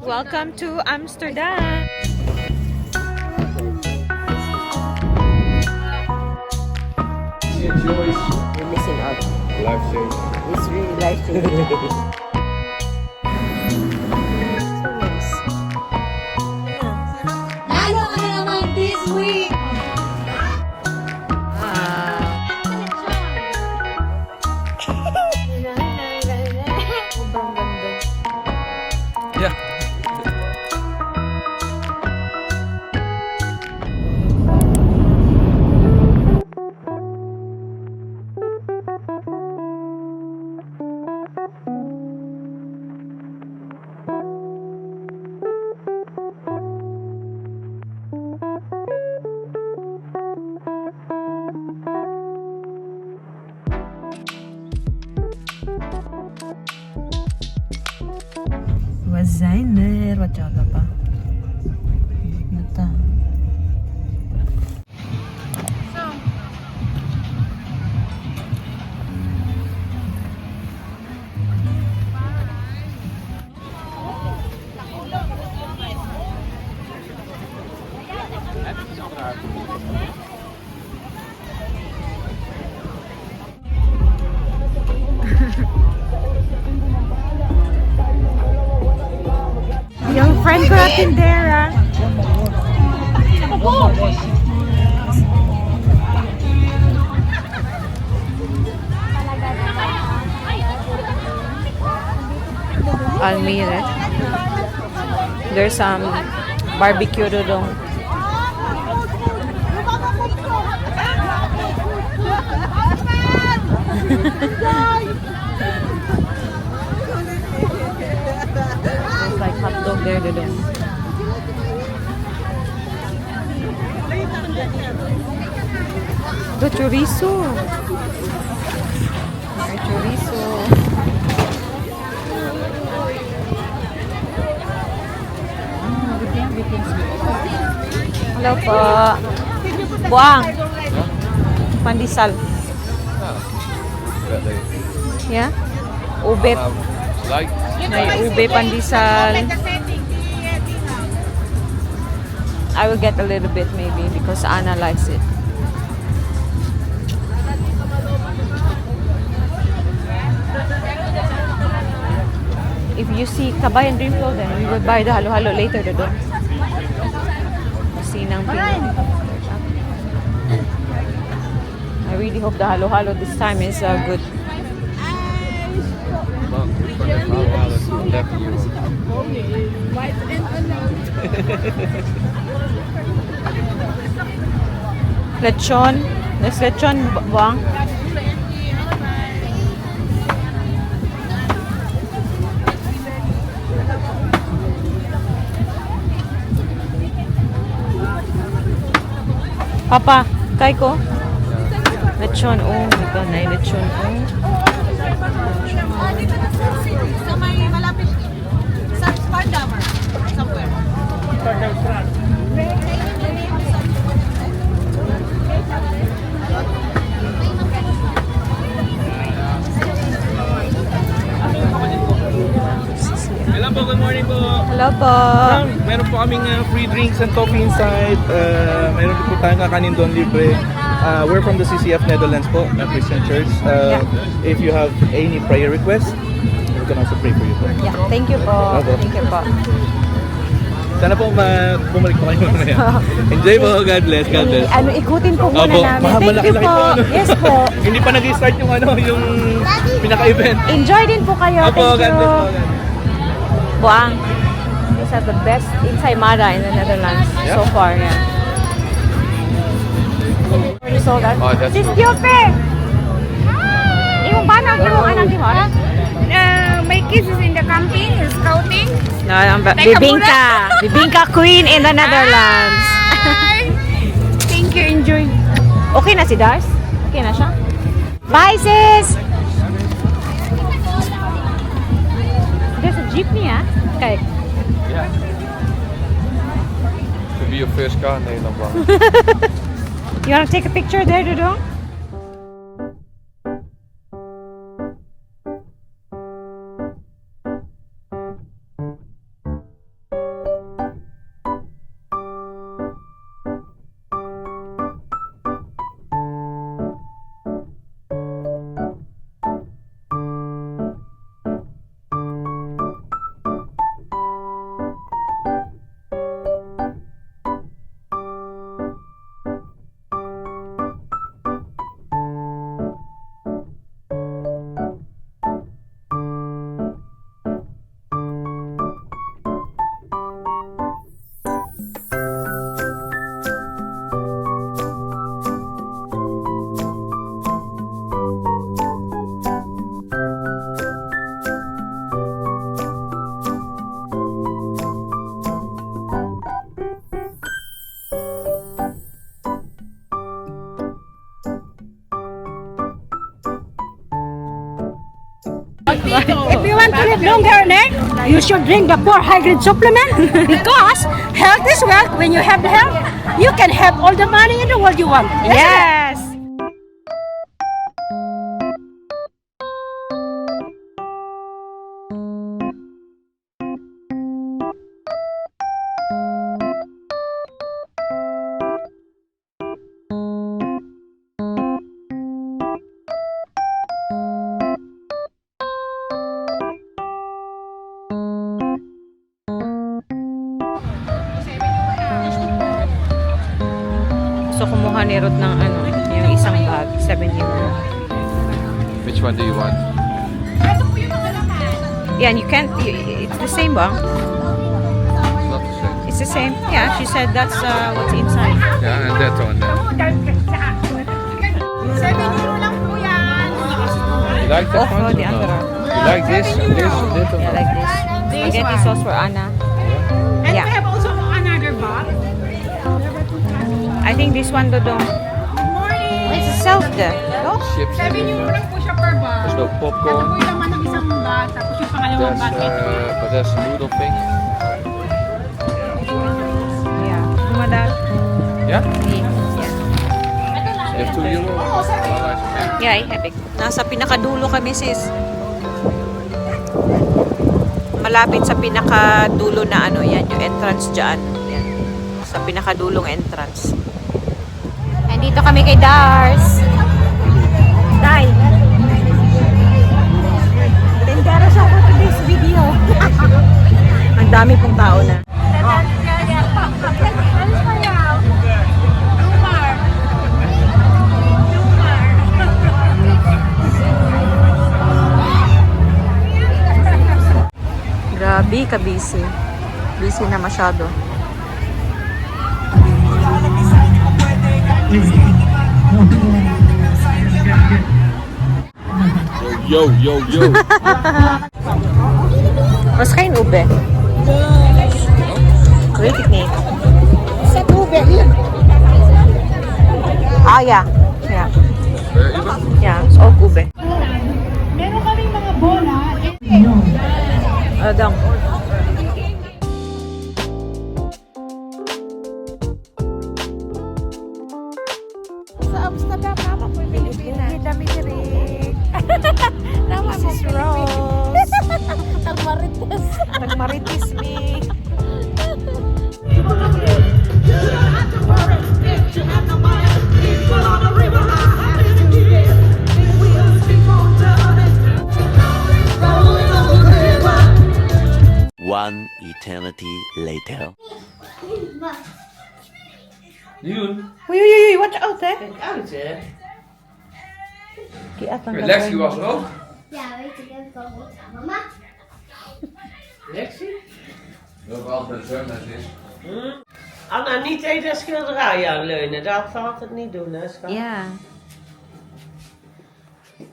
Welcome to Amsterdam. You're missing out. Life change. It's really life-changing. So nice. Lalo ka na naman this week! Sobrang ganda. Yeah. Was zijn er? Wat jou dat pa? Nata. Yung friend ko natin there, ah. Almire. There's some barbecue dodong. There's like hot dog there dodong. The chorizo. May chorizo. Hello po. Buang. Pandesal. Yeah? Ube. Like, May ube pandesal. I will get a little bit maybe because Anna likes it. If you see Kabayan Dream Flow, then we will buy the halo-halo later doon. Sinang Pinoy. I really hope the halo-halo this time is good. Lechon. There's lechon, buang. Papa, kay ko? Lechon, oh my God, na lechon, oh. Sa may malapit sa Spandam or somewhere. Hello po, good morning po. Hello po. Meron po kaming free drinks and coffee inside. Meron din po tayong kakanin doon libre. We're from the CCF Netherlands po, Christian Church. If you have any prayer requests, we can also pray for you po. Yeah, thank you po. Opo. Thank you po. Sana po bumalik po kayo mamaya. Enjoy po, God bless, God bless. Ano, ikutin po muna Opo, namin. Thank you malaki-laki po. ano. Yes po. Hindi pa nag-start yung yung pinaka-event. Enjoy din po kayo. Opo, Thank God bless po. you. Buang. These are the best insay Mara in the Netherlands Yeah. so far. Yeah. Already sold out. Oh, that's Sis good. Diope! Imong banag yung anak ni Mara? My kids is in the camping, scouting. No, Bibingka. Bibingka Queen in the Netherlands. Thank you, enjoy. Okay na si Dars? Okay na siya? Bye, sis! There's a jeepney, ah. Kijk. Ja. To be your first car in Nederland. You want to take a picture there, Dudong? live longer, you should drink the 4 high-grade supplement because health is wealth. When you have the health, you can have all the money in the world you want. Yes! So, kumuha ni Ruth ng ano, yung isang bag, 7 euro. Which one do you want? Yeah, and you can't, it's the same ba? Not the same. It's the same. Yeah, she said that's what's inside. Yeah, and that one. 7 euro lang po yan. You like that Oh, one? the or other no? one. You like this? This? Or Yeah, no? like this. Spaghetti sauce for Anna. And Yeah. we have also another box. I think this one, Dodong. Good morning. It's a self there. No? Chips. 7 euro lang po siya per box. There's no Ito popcorn. po yung laman ng isang bag, tapos yung pangalawang There's, bag. but there's a noodle thing. Yeah. Dumadal. Yeah? Yeah. You have 2 euro? Yeah, I have it. Nasa pinakadulo kami, sis. Malapit sa pinakadulo na ano, yan, yung entrance dyan. Yan. Sa pinakadulong entrance. And dito kami kay Dars. Dai. Dangerous ako to this video. Ang dami pong tao na. Grabe ka busy. Busy na masyado. Yo, yo, yo. Was geen ube. Weet ik niet. Set ube hier. Ah ja. Ja. Ja, is ook ube. Meron kaming mga bola. Dan. Sa Amsterdam, nama po yung Pilipinas. Dami diri. Nama mo Rose. Tagmarites. Nagmaritis me. One eternity later. Oei, watch out hè. Uit, hè? Lexi was er ook. Ja, weet ik, heb ik al gehoord. Mama? Lexie? Dat altijd zwemles is. Anna, niet tegen de schilderij aanleunen. Dat gaat het niet doen, hè, schat? Yeah.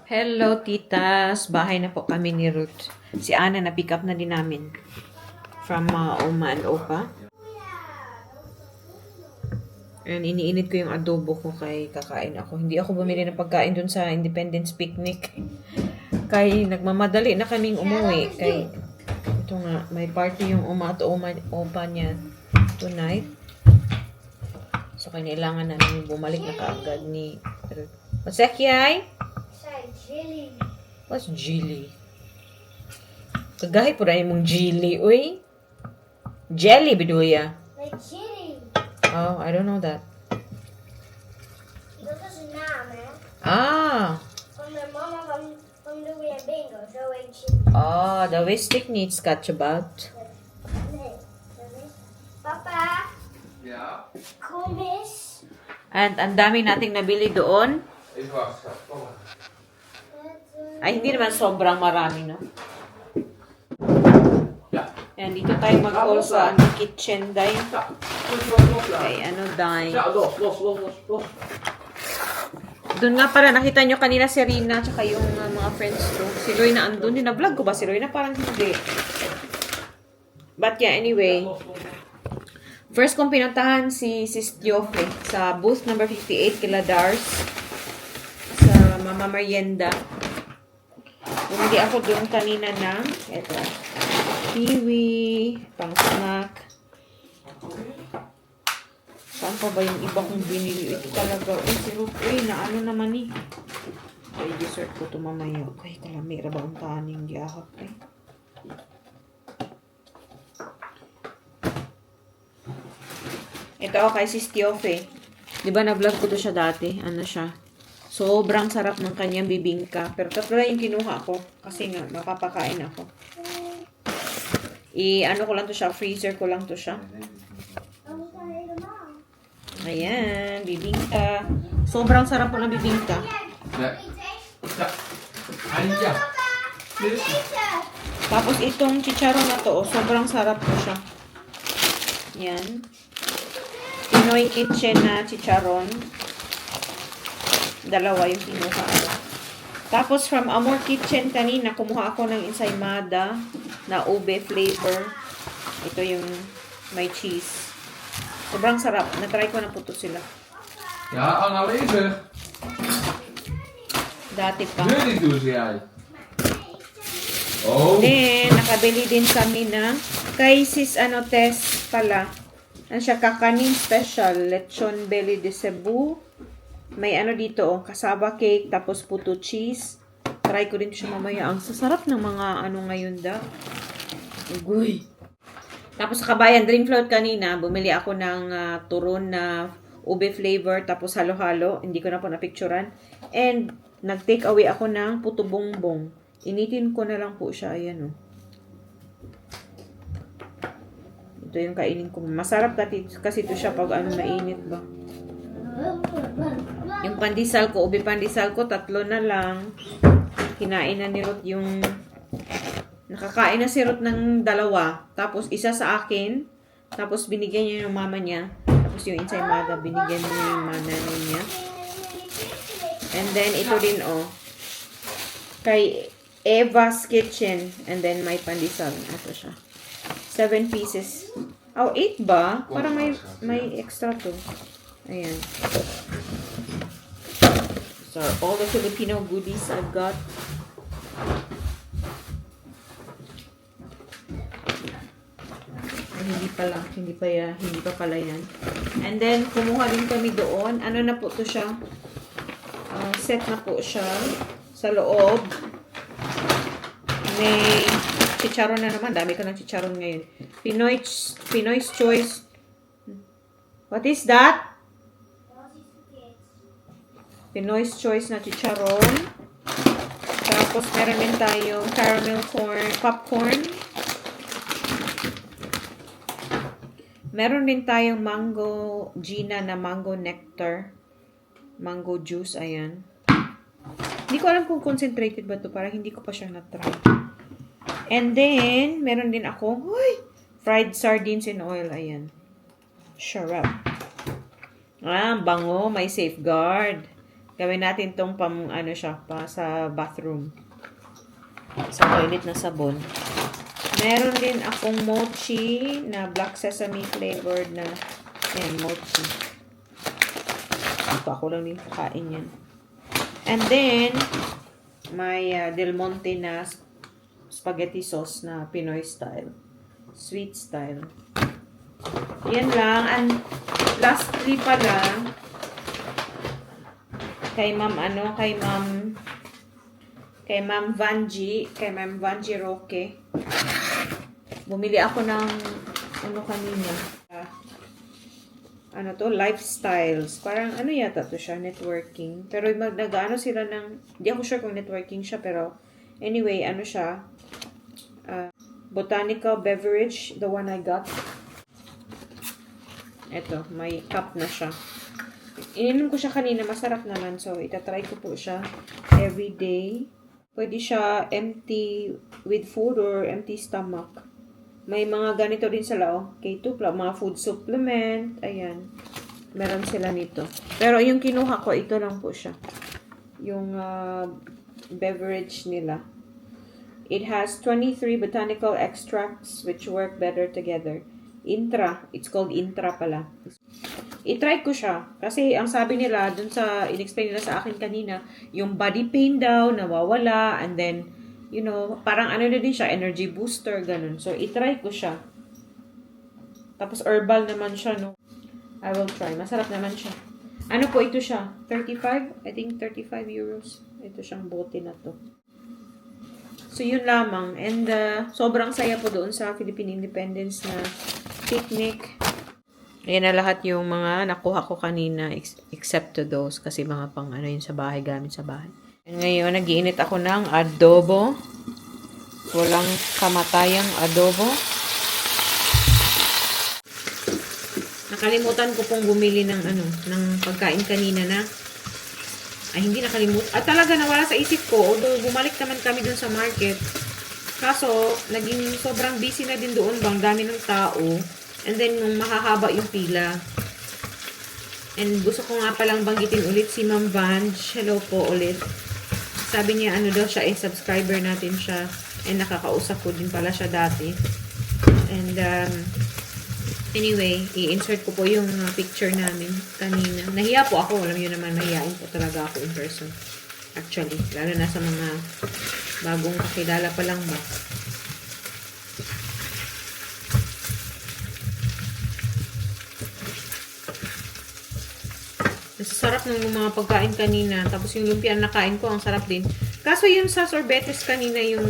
Hello, titas. Bahay na po kami ni Ruth. Si Ana na pick up na din namin. From Oma and Opa. And iniinit ko yung adobo ko kay kakain ako. Hindi ako bumili ng pagkain dun sa Independence Picnic. Kay nagmamadali na kaming umuwi. Kay ito nga, may party yung Oma at Opa niya tonight. So, kailangan namin bumalik na kaagad ni Ruth. What's that, Kiay? Zei chili. What's Jilly? Kagahi po rin mong Jilly, uy. Jelly, bedoya. Met chili. Oh, I don't know that. Dat is een naam, hè? Ah. Van de mama van Louie en Bingo. Zo heet chili. Oh, dat wist ik niet, schatjebat. Nee, dat is... Papa, Ja. kom eens. And ang dami nating nabili doon. Even wachten, schat. Kom maar. Ay, hindi naman sobrang marami, no? Ja. Ayan, dito tayo mag-all sa kitchen, day. Ay, ano, day. Ja, los. Doon nga pala, nakita nyo kanina si Rina tsaka yung mga friends ko. Si Roy na andun. Nina-vlog ko ba si Roy na? Parang hindi. But yeah, anyway. First kong pinuntahan si Sis Tiofe sa booth number 58 kila Dars sa Mama Merienda. Bumili ako doon kanina ng eto, kiwi, pang snack. Saan pa ba yung iba kong binili? Ito talaga. Sirup. Na ano naman eh. Ay, dessert ko ito mamaya. Ay, kalamira ba ang taning gihahap eh. Ito ako kay Sis Tiofe. Di ba na-vlog ko to siya dati? Ano siya? Sobrang sarap ng kanyang bibingka. Pero tatlo lang yung kinuha ko. Kasi nga, mapapakain ako. Ano ko lang to siya. Freezer ko lang to siya. Ayan, bibingka. Sobrang sarap po ng bibingka. Tapos itong chicharon na to, sobrang sarap po siya. Yan. Pinoy Kitchen na chicharon. Dalawa yung kinuha ko. Tapos from Amor Kitchen kanina, kumuha ako ng ensaymada na ube flavor. Ito yung may cheese. Sobrang sarap. Na-try ko na po ito sila. Ja, al nou even. Dati pa. Dit doen ze jij. Oh. Then, nakabili din kami na kay Sis Tess pala. Ano siya, kakanin special. Lechon belly de Cebu. May ano dito, kasaba cake, tapos puto cheese. Try ko din siya mamaya. Ang sasarap ng mga ano ngayon da. Ugoy. Tapos sa Kabayan Dream Float kanina, bumili ako ng turon na ube flavor, tapos halo-halo. Hindi ko na po napicturan. And, nag-take away ako ng puto bongbong. Initin ko na lang po siya. Ayan o. Ito yung kainin ko. Masarap kasi ito siya pag ano mainit ba. Yung pandesal ko, ube pandesal ko, 3 na lang. Kinain na ni Ruth yung... Nakakain na si Ruth ng 2. Tapos, isa sa akin. Tapos, binigyan niya yung mama niya. Tapos, yung ensaymada, binigyan niya yung nanay niya. And then, ito din, oh. Kay Eva's Kitchen. And then, may pandesal. Ito siya. 7 pieces. Oh, 8 ba? Parang may extra to. Ayan. So, all the Filipino goodies I've got. Hindi pa pala yan. And then, kumuha din kami doon. Ano na po to siya? Set na po siya sa loob. May chicharon na naman. Dami ko ng chicharon ngayon. Pinoy's Choice. What is that? Pinoy's Choice na chicharon. Tapos, meron din tayong caramel popcorn. Meron din tayong mango Gina na mango nectar. Mango juice, ayan. Hindi ko alam kung concentrated ba to para hindi ko pa siya na-try. And then, meron din ako, fried sardines in oil, ayan. Sarap. Bango, may safeguard. Gawin natin tong ano siya, pa sa bathroom. Sa toilet na sabon. Meron din akong mochi na black sesame flavored na mochi. Ito ako lang din kakain yan. And then, may Del Monte na spaghetti sauce na Pinoy style. Sweet style. Yan lang. And lastly pala, kay Ma'am Vanji Roque. Bumili ako ng kanina. Lifestyles. Parang yata to siya, networking. Pero nag-ano sila ng, hindi ako sure kung networking siya, pero anyway, siya, botanical beverage, the one I got. Ito, may cup na siya. Ininom ko siya kanina, masarap naman. So, itatry ko po siya every day. Pwede siya empty with food or empty stomach. May mga ganito din sila, K2, mga food supplement. Ayan. Meron sila nito. Pero yung kinuha ko, ito lang po siya. Yung beverage nila. It has 23 botanical extracts which work better together. Intra. It's called Intra pala. I-try ko siya. Kasi ang sabi nila, dun sa, in-explain nila sa akin kanina, yung body pain daw, nawawala, and then, you know, parang ano na din siya, energy booster, ganun. So, itry ko siya. Tapos, herbal naman siya, no? I will try. Masarap naman siya. Ano po ito siya? 35? I think 35 euros. Ito siyang bote na to. So, yun lamang. And, sobrang saya po doon sa Philippine Independence na picnic. Ayan na lahat yung mga nakuha ko kanina, except to those, kasi mga pang ano yun sa bahay, gamit sa bahay. And ngayon, nag-iinit ako ng adobo. Walang kamatayang adobo. Nakalimutan ko pong bumili ng ng pagkain kanina na. Ay, hindi nakalimutan. At talaga nawala sa isip ko. Although bumalik naman kami dun sa market. Kaso, naging sobrang busy na din doon. Bang dami ng tao. And then, nung mahahaba yung pila. And gusto ko nga palang banggitin ulit si Ma'am Vange. Hello po ulit. Sabi niya, ano daw siya, subscriber natin siya. And nakakausap ko din pala siya dati. And, anyway, i-insert ko po yung picture namin kanina. Nahiya po ako. Alam niyo naman, mahihain po talaga ako in person. Actually, lalo na sa mga bagong kakilala pa lang ba. Sarap ng mga pagkain kanina. Tapos yung lumpia na nakain ko, ang sarap din. Kaso yun sa sorbetes kanina, yung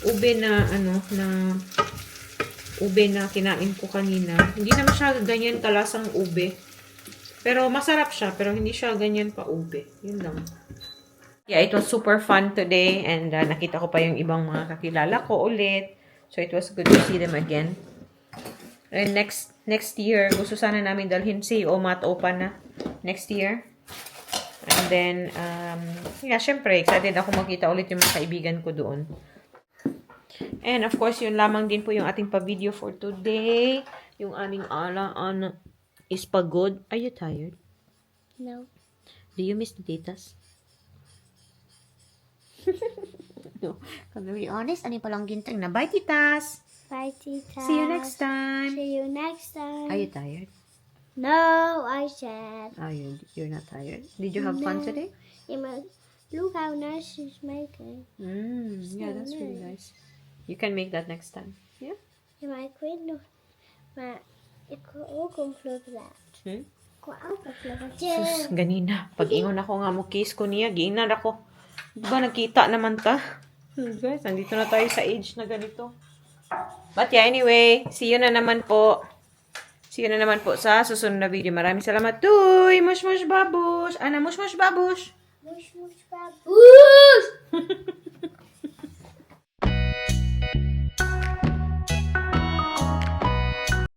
ube na, ube na kinain ko kanina. Hindi naman siya ganyan kalasang ube. Pero masarap siya, pero hindi siya ganyan pa ube. Yun lang. Yeah, it was super fun today. And nakita ko pa yung ibang mga kakilala ko ulit. So it was good to see them again. And next year, gusto sana namin dalhin si Omat Opa na next year. And then, yeah, syempre, excited ako makita ulit yung mga kaibigan ko doon. And of course, yun lamang din po yung ating pa-video for today. Yung aming ala is pagod. Are you tired? No. Do you miss the titas? No. Come be honest, ano palang ginteng na. Bye, titas! Bye, Tita. See you next time. See you next time. Are you tired? No, I said. Oh, you're not tired? Did you have fun today? Look how nice she's making. Yeah, that's really nice. You can make that next time. Yeah? Ja, maar ik weet nog. Maar ik wil ook een vlugblad. Ik wil ook een vlugblad. Sus, ganina. Pag ingon ako nga mo kiss ko niya, giinan ako. Diba, nagkita naman ta? Guys, nandito na tayo sa age na ganito. But yeah, anyway, see you na naman po. See you na naman po sa susunod na video. Maraming salamat. Tuy! Mush mush babush! Ana, mush mush babush! Mush, mush, baboes!